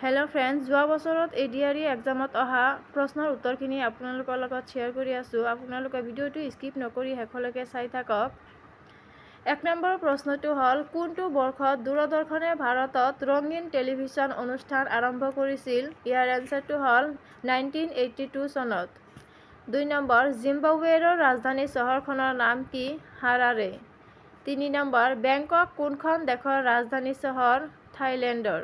Hello friends, যোৱা বছৰত ADRE এক্সামত অহা প্ৰশ্নৰ উত্তৰখিনি আপোনালোকৰ লগত শ্বেয়াৰ কৰি আছোঁ। আপোনালোকে ভিডিঅ'টো স্কিপ নকৰি শেষলৈকে চাই থাকক। 1 নম্বৰ প্ৰশ্নটো হ'ল, কোনটো বৰ্ষত দূৰদৰ্শনে ভাৰতত ৰঙীন টেলিভিছন অনুষ্ঠান আৰম্ভ কৰিছিল? ইয়াৰ এনচাৰটো হ'ল 1982 চনত। 2 নম্বৰ, জিম্বাবুৱেৰ ৰাজধানী চহৰখনৰ নাম কি? হাৰাৰে। 3 নম্বৰ, বেংকক কোনখন দেশৰ ৰাজধানী চহৰ? থাইলেণ্ডৰ।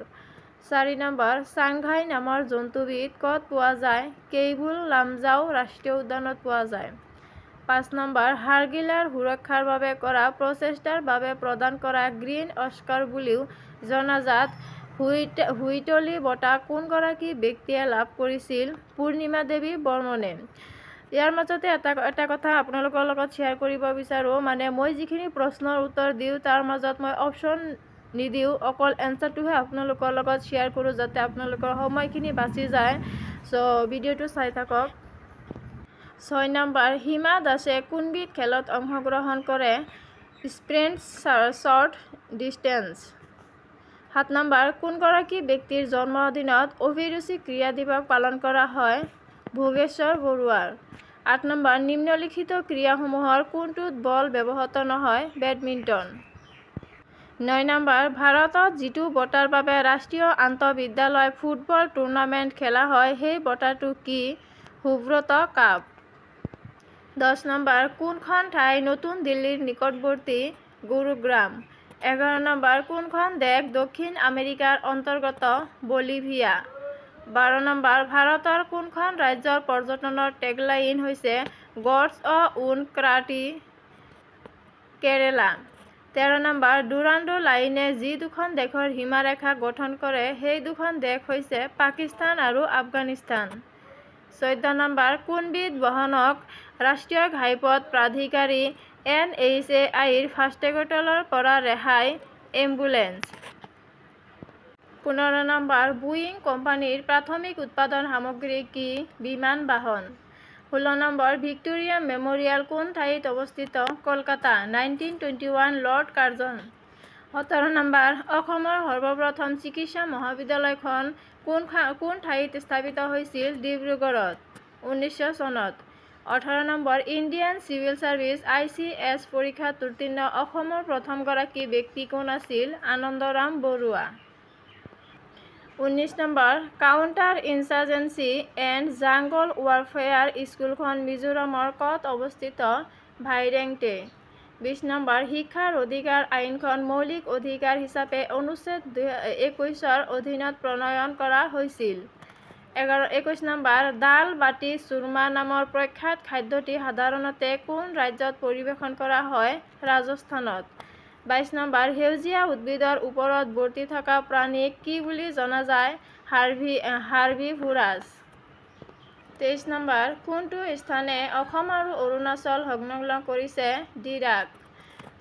4 নম্বৰ, চাংঘাই নামৰ জন্তুবিধ ক'ত পোৱা যায়? কেইবুল লামজাও ৰাষ্ট্ৰীয় উদ্যানত পোৱা যায়। 5 নম্বৰ, হাড়গিলাৰ সুৰক্ষাৰ বাবে কৰা প্ৰচেষ্টাৰ বাবে প্ৰদান কৰা গ্ৰীণ অস্কাৰ বুলিও জনাজাত হুইটলি বঁটা কোনগৰাকী ব্যক্তিয়ে লাভ কৰিছিল? পূৰ্ণিমা দেৱী বৰ্মনে। ইয়াৰ মাজতে এটা কথা আপোনালোকৰ লগত শ্বেয়াৰ কৰিব বিচাৰোঁ, মই যিখিনি প্ৰশ্নৰ উত্তৰ দিওঁ তাৰ মাজত মই অপশ্যন নিদিওঁ, অকল এনচাৰটোহে আপোনালোকৰ লগত শ্বেয়াৰ কৰোঁ যাতে আপোনালোকৰ সময়খিনি বাচি যায়। ভিডিঅ'টো চাই থাকক। 6 নম্বৰ, হিমা দাসে কোনবিধ খেলত অংশগ্ৰহণ কৰে? Sprint, short distance. 7 নম্বৰ, কোনগৰাকী ব্যক্তিৰ জন্মদিনত অভিৰুচি ক্ৰীড়া দিৱস পালন কৰা হয়? ভোগেশ্বৰ বৰুৱাৰ। 8 নম্বৰ, নিম্নলিখিত ক্ৰীড়াসমূহৰ কোনটোত বল ব্যৱহৃত নহয়? বেডমিণ্টন। 9 নম্বৰ, ভাৰতত যিটো বঁটাৰ বাবে ৰাষ্ট্ৰীয় আন্তঃবিদ্যালয় ফুটবল টুৰ্ণামেণ্ট খেলা হয় সেই বঁটাটো কি? সুব্ৰত কাপ। 10 নম্বৰ, কোনখন ঠাই নতুন দিল্লীৰ নিকটৱৰ্তী? গুৰুগ্ৰাম। 11 নম্বৰ, কোনখন দেশ দক্ষিণ আমেৰিকাৰ অন্তৰ্গত? বলিভিয়া। 12 নম্বৰ, ভাৰতৰ কোনখন ৰাজ্যৰ পৰ্যটনৰ টেগলাইন হৈছে গডছ ওন কাণ্ট্ৰি? কেৰালা। 13 নম্বৰ, ডুৰাণ্ডো লাইনে যি দুখন দেশৰ সীমাৰেখা গঠন কৰে সেই দুখন দেশ হৈছে পাকিস্তান আৰু আফগানিস্তান। 14 নম্বৰ, কোনবিধ বাহনক ৰাষ্ট্ৰীয় ঘাইপথ প্ৰাধিকাৰী NHAIৰ ফাষ্টেগৰ পৰা ৰেহাই? এম্বুলেন্স। 15 নম্বৰ, বোয়িং কোম্পানীৰ প্ৰাথমিক উৎপাদন সামগ্ৰী কি? বিমান বাহন। 16 নম্বৰ, ভিক্টোৰিয়া মেম'ৰিয়েল কোন ঠাইত অৱস্থিত? কলকাতা। 1921 lord Curzon. 17 নম্বৰ, অসমৰ সৰ্বপ্ৰথম চিকিৎসা মহাবিদ্যালয়খন কোন ঠাইত স্থাপিত হৈছিল? ডিব্ৰুগড়ত। 1900 চনত। 18 নম্বৰ, ইণ্ডিয়ান চিভিল ছাৰ্ভিচ ICS পৰীক্ষাত উত্তীৰ্ণ অসমৰ প্ৰথমগৰাকী ব্যক্তি কোন আছিল? আনন্দৰাম বৰুৱা। 19 নম্বৰ, counter insurgency and jungle warfare স্কুলখন মিজোৰামৰ ক'ত অৱস্থিত? ভাইৰেংটে। 20 নম্বৰ, শিক্ষাৰ অধিকাৰ আইনখন মৌলিক অধিকাৰ হিচাপে অনুচ্ছেদ 21ৰ অধীনত প্ৰণয়ন কৰা হৈছিল। 21 নম্বৰ, দাল বাটি চুৰমা নামৰ প্ৰখ্যাত খাদ্যটি সাধাৰণতে কোন ৰাজ্যত পৰিৱেশন কৰা হয়? ৰাজস্থানত। 22 নম্বৰ, সেউজীয়া উদ্ভিদৰ ওপৰত বৰ্তি থকা প্ৰাণীক কি বুলি জনা যায়? হাৰ্বিভোৰাছ। 23 নম্বৰ, কোনটো স্থানে অসম আৰু অৰুণাচল সংলগ্ন কৰিছে? ডিৰাক।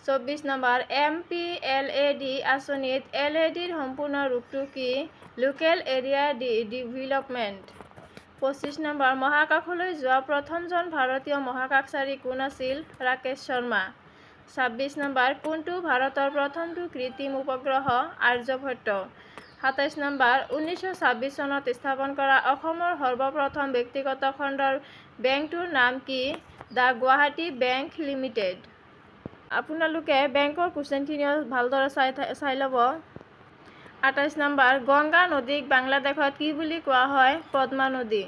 24 নম্বৰ, MPLAD আঁচনিত LADৰ সম্পূৰ্ণ ৰূপটো কি? Local area development. 25 নম্বৰ, মহাকাশলৈ যোৱা প্ৰথমজন ভাৰতীয় মহাকাশচাৰী কোন আছিল? ৰাকেশ শৰ্মা। 26 নম্বৰ, কোনটো ভাৰতৰ প্ৰথমটো কৃত্ৰিম উপগ্ৰহ? আৰ্যভট্ট। 27 নম্বৰ, 1926 চনত স্থাপন কৰা অসমৰ সৰ্বপ্ৰথম ব্যক্তিগত খণ্ডৰ বেংকটোৰ নাম কি? The Guwahati bank limited. আপোনালোকে বেংকৰ কুৱেশ্যনখিনিও ভালদৰে চাই ল'ব। 28 নম্বৰ, গংগা নদীক বাংলাদেশত কি বুলি কোৱা হয়? পদ্মা নদী।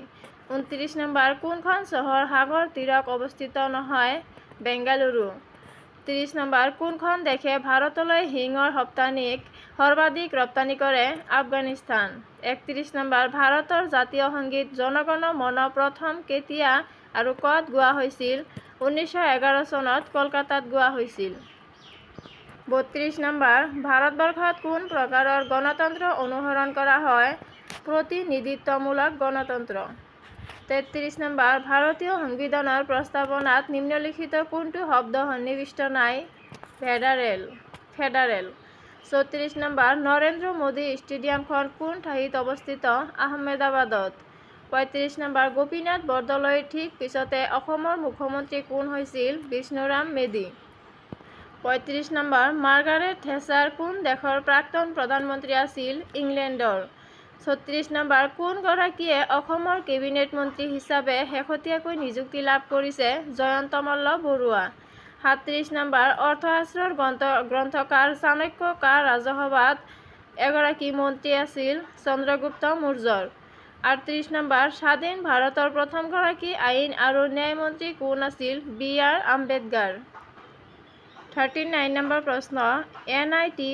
29 নম্বৰ, কোনখন চহৰ সাগৰ তীৰত অৱস্থিত নহয়? বেংগালুৰু। 30 নম্বৰ, কোনখন দেশে ভাৰতলৈ শিঙৰ সৰ্বাধিক ৰপ্তানি কৰে? আফগানিস্তান। 31 নম্বৰ, ভাৰতৰ জাতীয় সংগীত জন গণ মন প্ৰথম কেতিয়া আৰু ক'ত গোৱা হৈছিল? 1911 চনত কলকাতাত গোৱা হৈছিল। 32 নম্বৰ, ভাৰতবৰ্ষত কোন প্ৰকাৰৰ গণতন্ত্ৰ অনুসৰণ কৰা হয়? প্ৰতিনিধিত্বমূলক গণতন্ত্ৰ। 33 নম্বৰ, ভাৰতীয় সংবিধানৰ প্ৰস্তাৱনাত নিম্নলিখিত কোনটো শব্দ সন্নিৱিষ্ট নাই? ফেডাৰেল। 34 নম্বৰ, নৰেন্দ্ৰ মোদী ষ্টেডিয়ামখন কোন ঠাইত অৱস্থিত? আহমেদাবাদত। 35 নম্বৰ, গোপীনাথ বৰদলৈৰ ঠিক পিছতে অসমৰ মুখ্যমন্ত্ৰী কোন হৈছিল? Bishnuram Medhi. 35 number, Margaret Thatcher কোন দেশৰ প্ৰাক্তন প্ৰধানমন্ত্ৰী আছিল? ইংলেণ্ডৰ। 36 নম্বৰ কোনগৰাকীয়ে অসমৰ কেবিনেট মন্ত্ৰী হিচাপে শেহতীয়াকৈ নিযুক্তি লাভ কৰিছে? জয়ন্ত মল্ল বৰুৱা। 37 নম্বৰ অৰ্থশাস্ত্ৰৰ গ্ৰন্থকাৰ চাণক্য কাৰ ৰাজসভাত এগৰাকী মন্ত্ৰী আছিল? চন্দ্ৰগুপ্ত মৌৰ্যৰ। 38 নম্বৰ স্বাধীন ভাৰতৰ প্ৰথমগৰাকী আইন আৰু ন্যায় মন্ত্ৰী কোন আছিল? বি.আৰ. আম্বেদকাৰ। 39 নম্বৰ প্ৰশ্ন NITI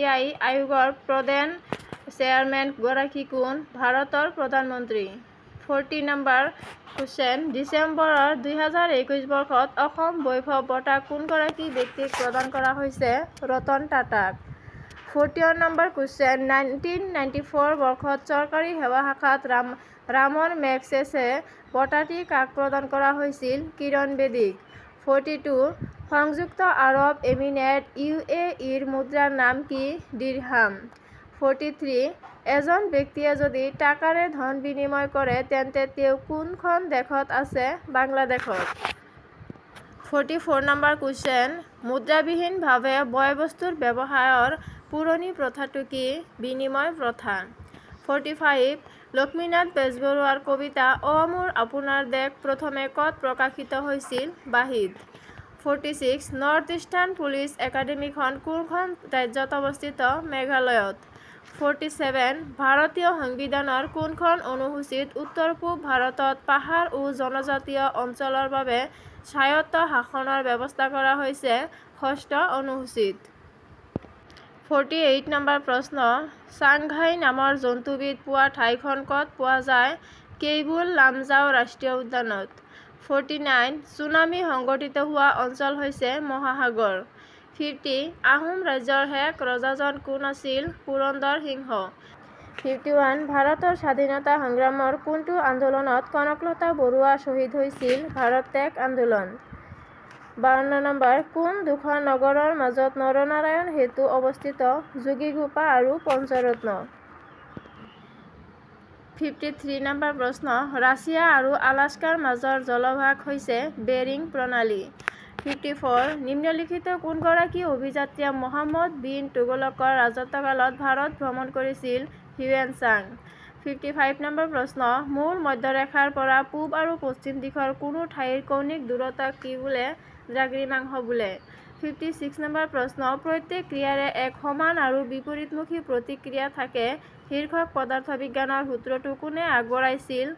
আয়োগৰ প্ৰধান চেয়াৰমেন গৰাকী কোন? ভাৰতৰ প্ৰধানমন্ত্ৰী। 40 নম্বৰ কুৱেশ্যন ডিচেম্বৰৰ 2021 বৰ্ষত অসম বৈভৱ বঁটা কোনগৰাকী ব্যক্তিক প্ৰদান কৰা হৈছে? ৰতন টাটাক। 41 নম্বৰ কুৱেশ্যন 1994 বৰ্ষত চৰকাৰী সেৱা শাখাত ৰামন মেগছেছে বঁটাটি কাক প্ৰদান কৰা হৈছিল? কিৰণ বেদীক। 42 সংযুক্ত আৰৱ এমিৰেট UAEৰ মুদ্ৰাৰ নাম কি? দিৰহাম। 43 এজন ব্যক্তিয়ে যদি টাকাৰে ধন বিনিময় কৰে তেন্তে তেওঁ কোনখন দেশত আছে? বাংলাদেশত। 44 নম্বৰ কুৱেশ্যন মুদ্ৰাবিহীনভাৱে বয়-বস্তুৰ ব্যৱসায়ৰ পুৰণি প্ৰথাটো কি? বিনিময় প্ৰথা। 45 লক্ষ্মীনাথ বেজবৰুৱাৰ কবিতা অ মোৰ আপোনাৰ দেশ প্ৰথমে ক'ত প্ৰকাশিত হৈছিল? বাঁহীত। 46 নৰ্থ ইষ্টাৰ্ণ পুলিচ একাডেমীখন কোনখন ৰাজ্যত অৱস্থিত? মেঘালয়ত। 47 ভাৰতীয় সংবিধানৰ কোনখন অনুসূচীত উত্তৰ-পূব ভাৰতত পাহাৰ ও জনজাতীয় অঞ্চলৰ বাবে স্বায়ত্ত শাসনৰ ব্যৱস্থা কৰা হৈছে? 6ষ্ঠ অনুসূচীত। 48 নম্বৰ প্ৰশ্ন চাংঘাই নামৰ জন্তুবিধ পোৱা ঠাইখন ক'ত পোৱা যায়? কেইবুল লামজাও ৰাষ্ট্ৰীয় উদ্যানত। 49 ছুনামি সংঘটিত হোৱা অঞ্চল হৈছে মহাসাগৰ। 50 আহোম ৰাজ্যৰ শেষ ৰজাজন কোন আছিল? পুৰন্দৰ সিংহ। 51 ভাৰতৰ স্বাধীনতা সংগ্ৰামৰ কোনটো আন্দোলনত কনকলতা বৰুৱা শ্বহীদ হৈছিল? ভাৰত ত্যাগ আন্দোলন। 52 নম্বৰ কোন দুখন নগৰৰ মাজত নৰনাৰায়ণ সেতু অৱস্থিত? যোগীঘোপা আৰু পঞ্চৰত্ন। 53 নম্বৰ প্ৰশ্ন ৰাছিয়া আৰু আলাস্কাৰ মাজৰ জলভাগ হৈছে বেৰিং প্ৰণালী। 54 নিম্নলিখিত কোনগৰাকী অভিযাত্ৰীয়ে মহম্মদ বিন তুগলকৰ ৰাজত্বকালত ভাৰত ভ্ৰমণ কৰিছিল? Hiuen Tsang. 55 নম্বৰ প্ৰশ্ন মূল মধ্যৰেখাৰ পৰা পূব আৰু পশ্চিম দিশৰ কোনো ঠাইৰ কৌণিক দূৰত্বক কি বোলে? দ্ৰাঘিমাংশ বোলে। 56 নম্বৰ প্ৰশ্ন প্ৰত্যেক ক্ৰিয়াৰে এক সমান আৰু বিপৰীতমুখী প্ৰতিক্ৰিয়া থাকে শীৰ্ষক পদাৰ্থবিজ্ঞানৰ সূত্ৰটো কোনে আগবঢ়াইছিল?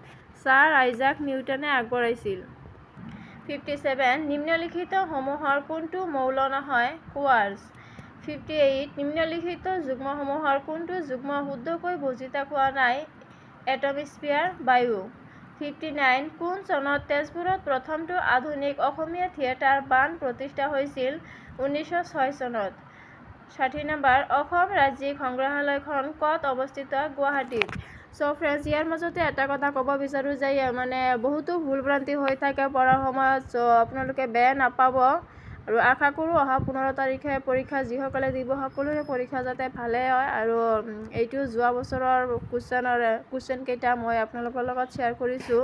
ছাৰ আইজাক নিউটনে আগবঢ়াইছিল। 57 নিম্নলিখিত সমূহৰ কোনটো মৌল নহয়? কোৱাৰ্টজ। 58 নিম্নলিখিত যুগ্মসমূহৰ কোনটো যুগ্ম শুদ্ধকৈ বৰ্জিত হোৱা নাই? এটমস্ফিয়াৰ বায়ু। 59 কোন চনত তেজপুৰত প্ৰথমটো আধুনিক অসমীয়া থিয়েটাৰ বাণ প্ৰতিষ্ঠা হৈছিল? 1906 চনত। 60 নম্বৰ অসম ৰাজ্যিক সংগ্ৰহালয়খন ক'ত অৱস্থিত? গুৱাহাটীত। ফ্ৰেণ্ডছ ইয়াৰ মাজতে এটা কথা ক'ব বিচাৰোঁ যে বহুতো ভুল-ভ্ৰান্তি হৈ থাকে পঢ়াৰ সময়ত আপোনালোকে বেয়া নাপাব আৰু আশা কৰোঁ অহা 15 তাৰিখে পৰীক্ষা যিসকলে দিব সকলোৰে পৰীক্ষা যাতে ভালে হয় আৰু এইটো যোৱা বছৰৰ কুৱেশ্যন কেইটা মই আপোনালোকৰ লগত শ্বেয়াৰ কৰিছোঁ।